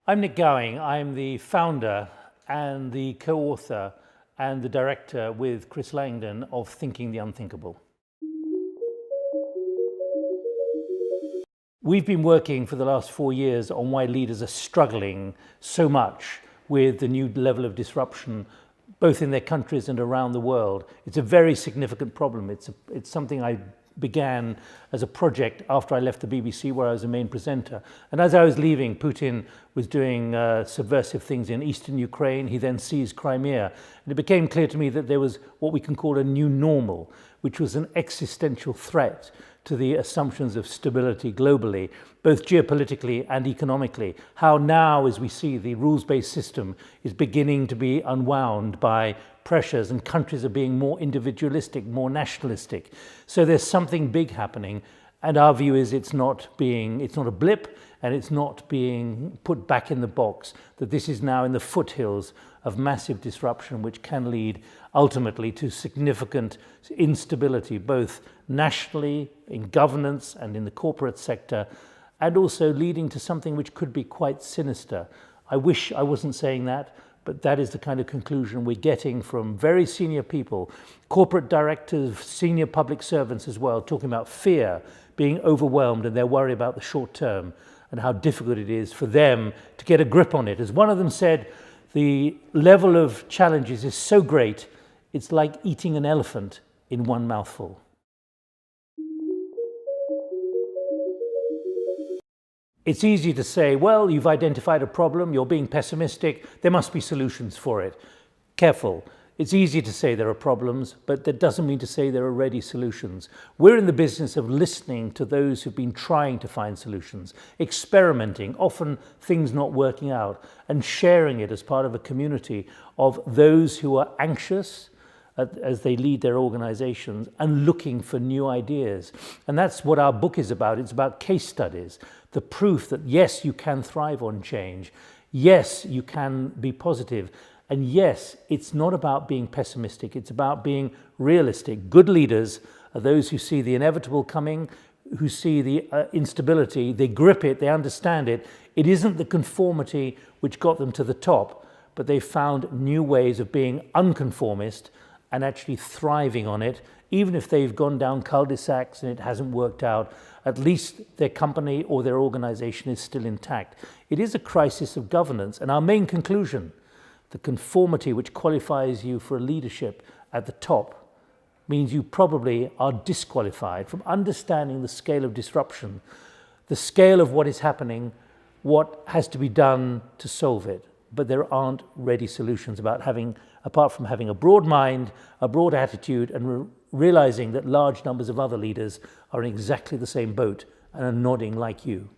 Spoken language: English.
I'm Nik Gowing. I'm the founder and the co-author and the director with Chris Langdon of Thinking the Unthinkable. We've been working for the last 4 years on why leaders are struggling so much with the new level of disruption, both in their countries and around the world. It's a very significant problem. It's something I began as a project after I left the BBC, where I was the main presenter. And as I was leaving, Putin was doing subversive things in eastern Ukraine. He then seized Crimea. And it became clear to me that there was what we can call a new normal, which was an existential threat to the assumptions of stability globally, both geopolitically and economically. How now, as we see, the rules-based system is beginning to be unwound by pressures, and countries are being more individualistic, more nationalistic. So there's something big happening, and our view is it's not a blip, and it's not being put back in the box, that this is now in the foothills of massive disruption, which can lead ultimately to significant instability, both nationally, in governance and in the corporate sector, and also leading to something which could be quite sinister. I wish I wasn't saying that, but that is the kind of conclusion we're getting from very senior people, corporate directors, senior public servants as well, talking about fear, being overwhelmed, and they're worried about the short term and how difficult it is for them to get a grip on it. As one of them said, the level of challenges is so great, it's like eating an elephant in one mouthful. It's easy to say, well, you've identified a problem, you're being pessimistic, there must be solutions for it. Careful. It's easy to say there are problems, but that doesn't mean to say there are ready solutions. We're in the business of listening to those who've been trying to find solutions, experimenting, often things not working out, and sharing it as part of a community of those who are anxious as they lead their organizations and looking for new ideas. And that's what our book is about. It's about case studies, the proof that yes, you can thrive on change. Yes, you can be positive. And yes, it's not about being pessimistic. It's about being realistic. Good leaders are those who see the inevitable coming, who see the instability, they grip it, they understand it. It isn't the conformity which got them to the top, but they found new ways of being unconformist and actually thriving on it. Even if they've gone down cul-de-sacs and it hasn't worked out, at least their company or their organization is still intact. It is a crisis of governance, and our main conclusion, the conformity which qualifies you for leadership at the top, means you probably are disqualified from understanding the scale of disruption, the scale of what is happening, what has to be done to solve it. But there aren't ready solutions apart from having a broad mind, a broad attitude, and realizing that large numbers of other leaders are in exactly the same boat and are nodding like you.